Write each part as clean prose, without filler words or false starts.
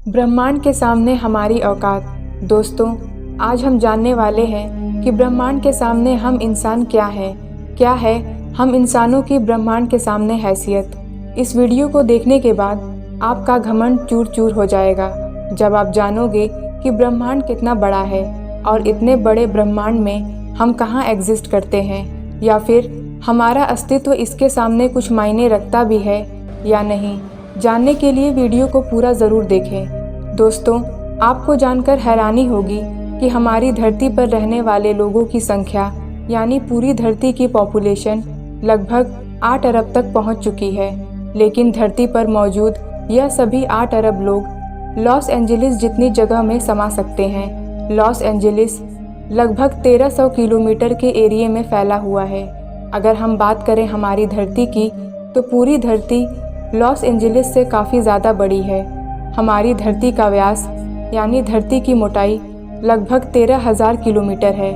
ब्रह्मांड के सामने हमारी औकात। दोस्तों, आज हम जानने वाले हैं कि ब्रह्मांड के सामने हम इंसान क्या है हम इंसानों की ब्रह्मांड के सामने हैसियत। इस वीडियो को देखने के बाद आपका घमंड चूर चूर हो जाएगा जब आप जानोगे कि ब्रह्मांड कितना बड़ा है और इतने बड़े ब्रह्मांड में हम कहाँ एग्जिस्ट करते हैं, या फिर हमारा अस्तित्व इसके सामने कुछ मायने रखता भी है या नहीं। जानने के लिए वीडियो को पूरा ज़रूर देखें। दोस्तों, आपको जानकर हैरानी होगी कि हमारी धरती पर रहने वाले लोगों की संख्या यानी पूरी धरती की पॉपुलेशन लगभग 8 अरब तक पहुंच चुकी है। लेकिन धरती पर मौजूद यह सभी 8 अरब लोग लॉस एंजलिस जितनी जगह में समा सकते हैं। लॉस एंजलिस लगभग 1300 किलोमीटर के एरिया में फैला हुआ है। अगर हम बात करें हमारी धरती की, तो पूरी धरती लॉस एंजलिस से काफ़ी ज़्यादा बड़ी है। हमारी धरती का व्यास यानी धरती की मोटाई लगभग 13,000 किलोमीटर है।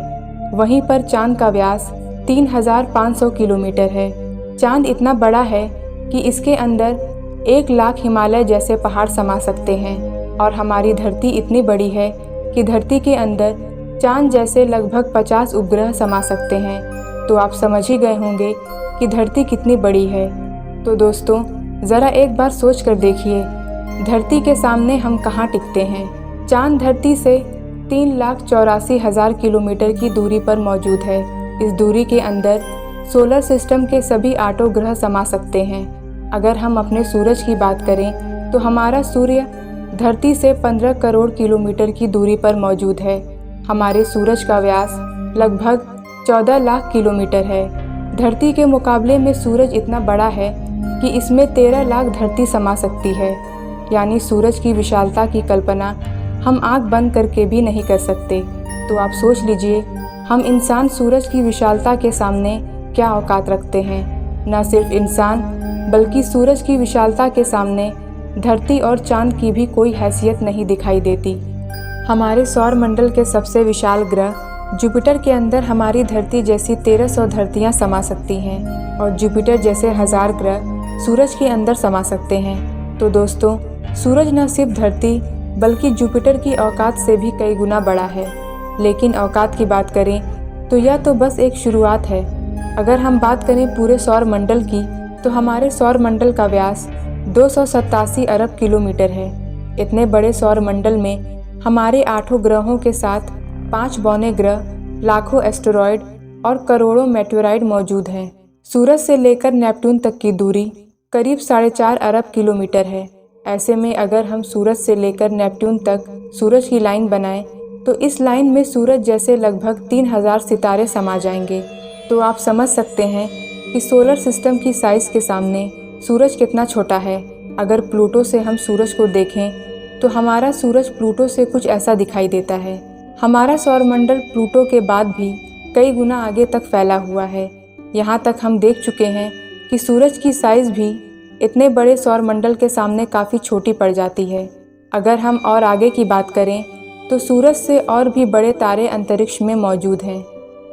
वहीं पर चांद का व्यास 3,500 किलोमीटर है। चांद इतना बड़ा है कि इसके अंदर 1 लाख हिमालय जैसे पहाड़ समा सकते हैं, और हमारी धरती इतनी बड़ी है कि धरती के अंदर चांद जैसे लगभग 50 उपग्रह समा सकते हैं। तो आप समझ ही गए होंगे कि धरती कितनी बड़ी है। तो दोस्तों, ज़रा एक बार सोच कर देखिए, धरती के सामने हम कहाँ टिकते हैं। चांद धरती से 3,84,000 किलोमीटर की दूरी पर मौजूद है। इस दूरी के अंदर सोलर सिस्टम के सभी 8 ग्रह समा सकते हैं। अगर हम अपने सूरज की बात करें तो हमारा सूर्य धरती से 15 करोड़ किलोमीटर की दूरी पर मौजूद है। हमारे सूरज का व्यास लगभग 14 लाख किलोमीटर है। धरती के मुकाबले में सूरज इतना बड़ा है कि इसमें 13 लाख धरती समा सकती है। यानी सूरज की विशालता की कल्पना हम आंख बंद करके भी नहीं कर सकते। तो आप सोच लीजिए, हम इंसान सूरज की विशालता के सामने क्या औकात रखते हैं। न सिर्फ इंसान बल्कि सूरज की विशालता के सामने धरती और चांद की भी कोई हैसियत नहीं दिखाई देती। हमारे सौर मंडल के सबसे विशाल ग्रह जुपिटर के अंदर हमारी धरती जैसी 1300 धरतियां समा सकती हैं, और जुपिटर जैसे 1000 ग्रह सूरज के अंदर समा सकते हैं। तो दोस्तों, सूरज न सिर्फ धरती बल्कि जुपिटर की औकात से भी कई गुना बड़ा है। लेकिन औकात की बात करें तो यह तो बस एक शुरुआत है। अगर हम बात करें पूरे सौर मंडल की, तो हमारे सौर मंडल का व्यास 287 अरब किलोमीटर है। इतने बड़े सौर मंडल में हमारे 8 ग्रहों के साथ 5 बौने ग्रह, लाखों एस्टेरॉयड और करोड़ों मेटेओराइड मौजूद हैं। सूरज से लेकर नेपट्टून तक की दूरी करीब 4.5 अरब किलोमीटर है। ऐसे में अगर हम सूरज से लेकर नेपट्टून तक सूरज की लाइन बनाएं, तो इस लाइन में सूरज जैसे लगभग 3000 सितारे समा जाएंगे। तो आप समझ सकते हैं कि सोलर सिस्टम की साइज़ के सामने सूरज कितना छोटा है। अगर प्लूटो से हम सूरज को देखें तो हमारा सूरज प्लूटो से कुछ ऐसा दिखाई देता है। हमारा सौरमंडल प्लूटो के बाद भी कई गुना आगे तक फैला हुआ है। यहाँ तक हम देख चुके हैं कि सूरज की साइज़ भी इतने बड़े सौरमंडल के सामने काफ़ी छोटी पड़ जाती है। अगर हम और आगे की बात करें तो सूरज से और भी बड़े तारे अंतरिक्ष में मौजूद हैं।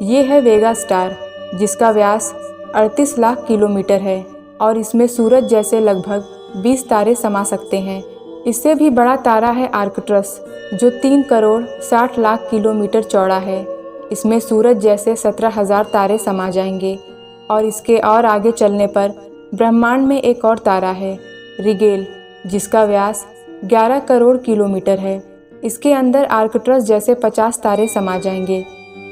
ये है वेगा स्टार, जिसका व्यास 38 लाख किलोमीटर है, और इसमें सूरज जैसे लगभग 20 तारे समा सकते हैं। इससे भी बड़ा तारा है आर्कट्रस, जो 3 करोड़ 60 लाख किलोमीटर चौड़ा है। इसमें सूरज जैसे 17,000 तारे समा जाएंगे। और इसके और आगे चलने पर ब्रह्मांड में एक और तारा है, रिगेल, जिसका व्यास 11 करोड़ किलोमीटर है। इसके अंदर आर्कट्रस जैसे 50 तारे समा जाएंगे,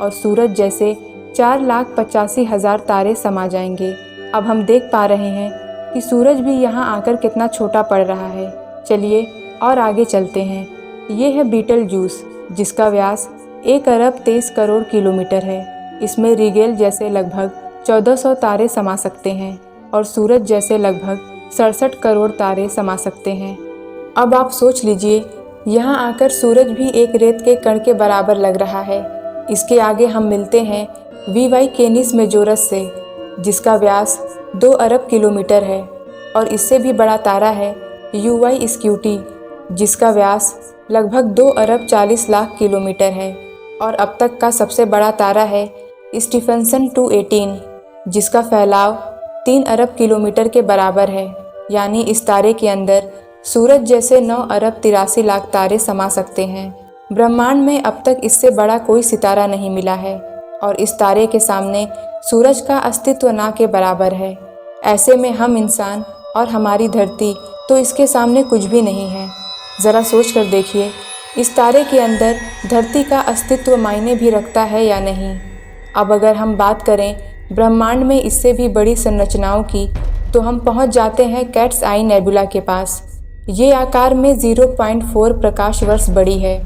और सूरज जैसे 4,85,000 तारे समा जाएंगे। अब हम देख पा रहे हैं कि सूरज भी यहाँ आकर कितना छोटा पड़ रहा है। चलिए और आगे चलते हैं। ये है बीटल जूस, जिसका व्यास 1 अरब 23 करोड़ किलोमीटर है। इसमें रिगेल जैसे लगभग 1400 तारे समा सकते हैं, और सूरज जैसे लगभग 67 करोड़ तारे समा सकते हैं। अब आप सोच लीजिए, यहाँ आकर सूरज भी एक रेत के कण के बराबर लग रहा है। इसके आगे हम मिलते हैं वीवाई केनिस मेजोरस से, जिसका व्यास 2 अरब किलोमीटर है। और इससे भी बड़ा तारा है यूवाई स्क्यूटी, जिसका व्यास लगभग 2 अरब 40 लाख किलोमीटर है। और अब तक का सबसे बड़ा तारा है स्टीफेंसन 218, जिसका फैलाव 3 अरब किलोमीटर के बराबर है। यानी इस तारे के अंदर सूरज जैसे 9 अरब 83 लाख तारे समा सकते हैं। ब्रह्मांड में अब तक इससे बड़ा कोई सितारा नहीं मिला है और इस तारे के सामने सूरज का अस्तित्व ना के बराबर है। ऐसे में हम इंसान और हमारी धरती तो इसके सामने कुछ भी नहीं है। ज़रा सोच कर देखिए, इस तारे के अंदर धरती का अस्तित्व मायने भी रखता है या नहीं। अब अगर हम बात करें ब्रह्मांड में इससे भी बड़ी संरचनाओं की, तो हम पहुंच जाते हैं कैट्स आई नेबुला के पास। ये आकार में 0.4 प्रकाश वर्ष बड़ी है,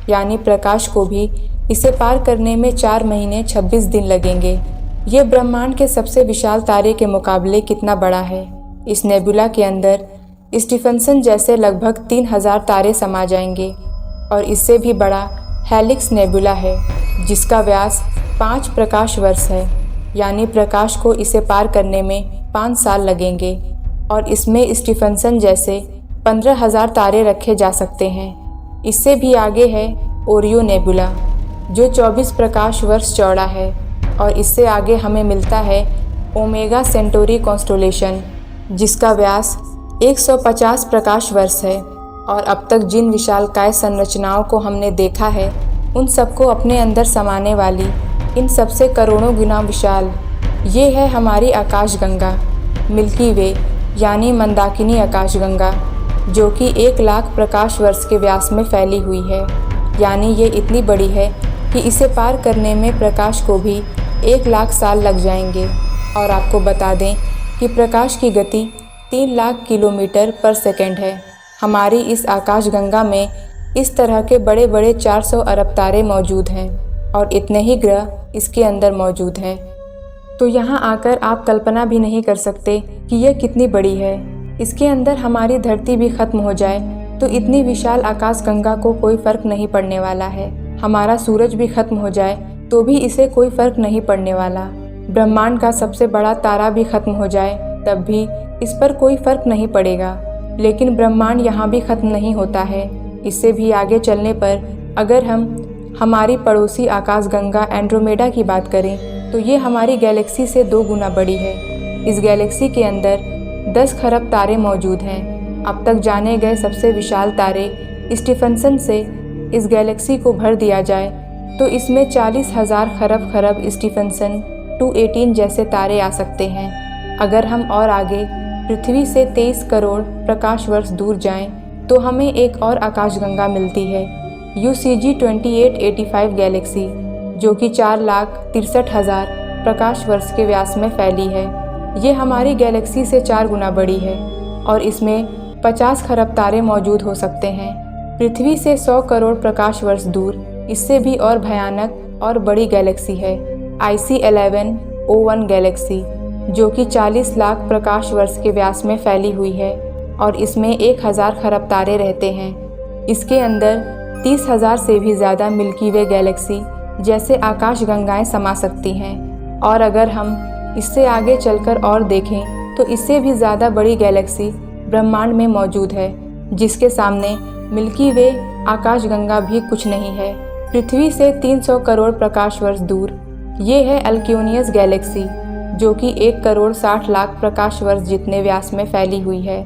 यानी प्रकाश को भी इसे पार करने में 4 महीने 26 दिन लगेंगे। ये ब्रह्मांड के सबसे विशाल तारे के मुकाबले कितना बड़ा है। इस नेबुला के अंदर स्टीफनसन जैसे लगभग 3000 तारे समा जाएंगे और इससे भी बड़ा हेलिक्स नेबुला है, जिसका व्यास 5 प्रकाश वर्ष है, यानी प्रकाश को इसे पार करने में 5 साल लगेंगे और इसमें स्टीफनसन जैसे 15,000 तारे रखे जा सकते हैं। इससे भी आगे है ओरियो नेबुला, जो 24 प्रकाश वर्ष चौड़ा है और इससे आगे हमें मिलता है ओमेगा सेंटोरी कॉन्स्टेलेशन, जिसका व्यास 150 प्रकाश वर्ष है। और अब तक जिन विशालकाय संरचनाओं को हमने देखा है, उन सबको अपने अंदर समाने वाली इन सबसे करोड़ों गुना विशाल ये है हमारी आकाशगंगा मिल्की वे, यानी मंदाकिनी आकाशगंगा, जो कि 1 लाख प्रकाश वर्ष के व्यास में फैली हुई है। यानी ये इतनी बड़ी है कि इसे पार करने में प्रकाश को भी 1 लाख साल लग जाएंगे। और आपको बता दें कि प्रकाश की गति 3 लाख किलोमीटर पर सेकंड है। हमारी इस आकाशगंगा में इस तरह के बड़े बड़े 400 अरब तारे मौजूद हैं और इतने ही ग्रह इसके अंदर मौजूद हैं। तो यहाँ आकर आप कल्पना भी नहीं कर सकते कि यह कितनी बड़ी है। इसके अंदर हमारी धरती भी खत्म हो जाए तो इतनी विशाल आकाशगंगा को कोई फर्क नहीं पड़ने वाला है। हमारा सूरज भी खत्म हो जाए तो भी इसे कोई फर्क नहीं पड़ने वाला। ब्रह्मांड का सबसे बड़ा तारा भी खत्म हो जाए तब भी इस पर कोई फर्क नहीं पड़ेगा। लेकिन ब्रह्मांड यहाँ भी खत्म नहीं होता है। इससे भी आगे चलने पर अगर हम हमारी पड़ोसी आकाशगंगा एंड्रोमेडा की बात करें तो ये हमारी गैलेक्सी से 2 गुना बड़ी है। इस गैलेक्सी के अंदर 10 खरब तारे मौजूद हैं। अब तक जाने गए सबसे विशाल तारे स्टीफनसन से इस गैलेक्सी को भर दिया जाए तो इसमें 40,000 खरब खरब स्टीफनसन 218 जैसे तारे आ सकते हैं। अगर हम और आगे पृथ्वी से 23 करोड़ प्रकाश वर्ष दूर जाएं तो हमें एक और आकाशगंगा मिलती है, UCG 2885 गैलेक्सी, जो कि 4,63,000 प्रकाश वर्ष के व्यास में फैली है। ये हमारी गैलेक्सी से 4 गुना बड़ी है और इसमें 50 खरब तारे मौजूद हो सकते हैं। पृथ्वी से 100 करोड़ प्रकाश वर्ष दूर इससे भी और भयानक और बड़ी गैलेक्सी है IC 1101 गैलेक्सी, जो कि 40 लाख प्रकाश वर्ष के व्यास में फैली हुई है और इसमें 1000 खरब तारे रहते हैं। इसके अंदर 30,000 से भी ज़्यादा मिल्की वे गैलेक्सी जैसे आकाशगंगाएं समा सकती हैं। और अगर हम इससे आगे चलकर और देखें तो इससे भी ज़्यादा बड़ी गैलेक्सी ब्रह्मांड में मौजूद है, जिसके सामने मिल्की वे आकाशगंगा भी कुछ नहीं है। पृथ्वी से 300 करोड़ प्रकाश वर्ष दूर ये है अल्क्यूनियस गैलेक्सी, जो कि 1 करोड़ 60 लाख प्रकाश वर्ष जितने व्यास में फैली हुई है।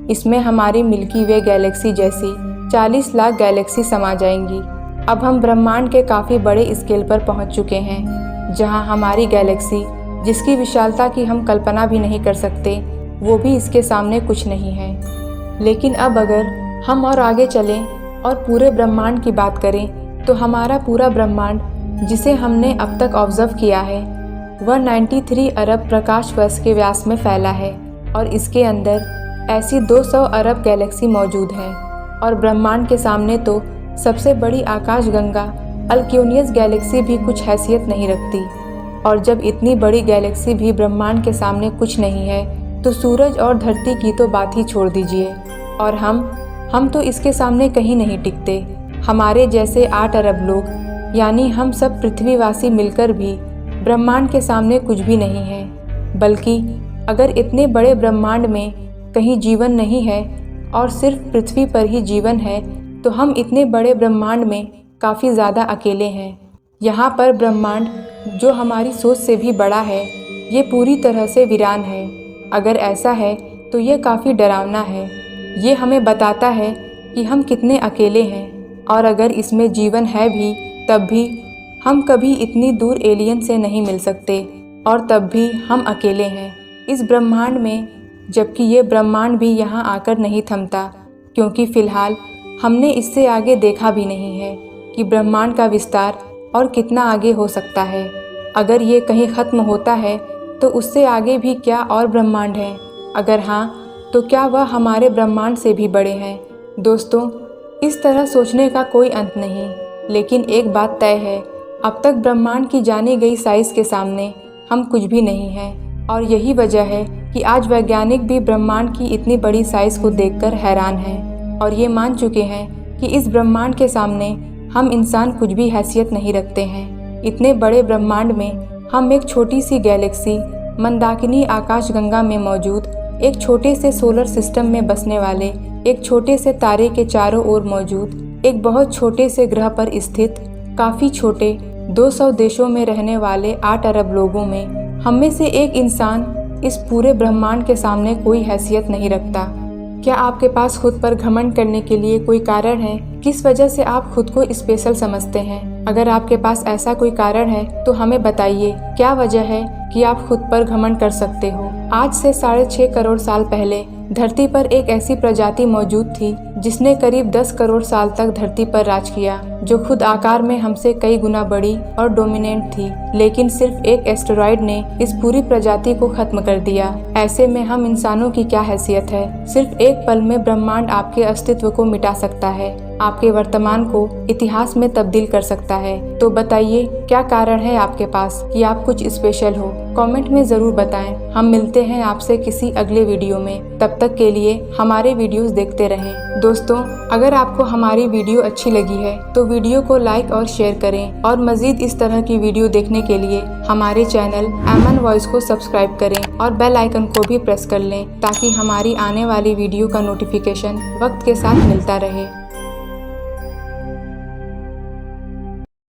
इसमें हमारी मिल्की वे गैलेक्सी जैसी 40 लाख गैलेक्सी समा जाएंगी। अब हम ब्रह्मांड के काफ़ी बड़े स्केल पर पहुंच चुके हैं, जहां हमारी गैलेक्सी जिसकी विशालता की हम कल्पना भी नहीं कर सकते, वो भी इसके सामने कुछ नहीं है। लेकिन अब अगर हम और आगे चलें और पूरे ब्रह्मांड की बात करें तो हमारा पूरा ब्रह्मांड, जिसे हमने अब तक ऑब्जर्व किया है, वह 93 अरब प्रकाश वर्ष के व्यास में फैला है और इसके अंदर ऐसी 200 अरब गैलेक्सी मौजूद हैं। और ब्रह्मांड के सामने तो सबसे बड़ी आकाशगंगा अल्क्यूनियस गैलेक्सी भी कुछ हैसियत नहीं रखती। और जब इतनी बड़ी गैलेक्सी भी ब्रह्मांड के सामने कुछ नहीं है तो सूरज और धरती की तो बात ही छोड़ दीजिए। और हम तो इसके सामने कहीं नहीं टिकते। हमारे जैसे 8 अरब लोग, यानी हम सब पृथ्वीवासी मिलकर भी ब्रह्मांड के सामने कुछ भी नहीं है। बल्कि अगर इतने बड़े ब्रह्मांड में कहीं जीवन नहीं है और सिर्फ पृथ्वी पर ही जीवन है तो हम इतने बड़े ब्रह्मांड में काफ़ी ज़्यादा अकेले हैं। यहाँ पर ब्रह्मांड, जो हमारी सोच से भी बड़ा है, ये पूरी तरह से वीरान है। अगर ऐसा है तो ये काफ़ी डरावना है। ये हमें बताता है कि हम कितने अकेले हैं, और अगर इसमें जीवन है भी तब भी हम कभी इतनी दूर एलियन से नहीं मिल सकते, और तब भी हम अकेले हैं इस ब्रह्मांड में, जबकि ये ब्रह्मांड भी यहाँ आकर नहीं थमता, क्योंकि फ़िलहाल हमने इससे आगे देखा भी नहीं है कि ब्रह्मांड का विस्तार और कितना आगे हो सकता है। अगर ये कहीं ख़त्म होता है तो उससे आगे भी क्या और ब्रह्मांड हैं? अगर हाँ, तो क्या वह हमारे ब्रह्मांड से भी बड़े हैं? दोस्तों, इस तरह सोचने का कोई अंत नहीं, लेकिन एक बात तय है, अब तक ब्रह्मांड की जानी गई साइज़ के सामने हम कुछ भी नहीं हैं, और यही वजह है कि आज वैज्ञानिक भी ब्रह्मांड की इतनी बड़ी साइज़ को देखकर हैरान हैं और ये मान चुके हैं कि इस ब्रह्मांड के सामने हम इंसान कुछ भी हैसियत नहीं रखते हैं। इतने बड़े ब्रह्मांड में हम एक छोटी सी गैलेक्सी मंदाकिनी आकाशगंगा में मौजूद एक छोटे से सोलर सिस्टम में बसने वाले एक छोटे से तारे के चारों ओर मौजूद एक बहुत छोटे से ग्रह पर स्थित काफ़ी छोटे 200 देशों में रहने वाले 8 अरब लोगों में हम में से एक इंसान इस पूरे ब्रह्मांड के सामने कोई हैसियत नहीं रखता। क्या आपके पास खुद पर घमंड करने के लिए कोई कारण है? किस वजह से आप खुद को स्पेशल समझते हैं? अगर आपके पास ऐसा कोई कारण है तो हमें बताइए, क्या वजह है कि आप खुद पर घमंड कर सकते हो? आज से 6.5 करोड़ साल पहले धरती पर एक ऐसी प्रजाति मौजूद थी जिसने करीब 10 करोड़ साल तक धरती पर राज किया, जो खुद आकार में हमसे कई गुना बड़ी और डोमिनेंट थी। लेकिन सिर्फ एक एस्टेरॉयड ने इस पूरी प्रजाति को खत्म कर दिया। ऐसे में हम इंसानों की क्या हैसियत है? सिर्फ एक पल में ब्रह्मांड आपके अस्तित्व को मिटा सकता है, आपके वर्तमान को इतिहास में तब्दील कर सकता है। तो बताइए, क्या कारण है आपके पास कि आप कुछ स्पेशल हो? कमेंट में ज़रूर बताएं। हम मिलते हैं आपसे किसी अगले वीडियो में। तब तक के लिए हमारे वीडियोस देखते रहें। दोस्तों, अगर आपको हमारी वीडियो अच्छी लगी है तो वीडियो को लाइक और शेयर करें, और मज़ीद इस तरह की वीडियो देखने के लिए हमारे चैनल एमएन वॉइस को सब्सक्राइब करें और बेल आइकन को भी प्रेस कर लें, ताकि हमारी आने वाली वीडियो का नोटिफिकेशन वक्त के साथ मिलता रहे।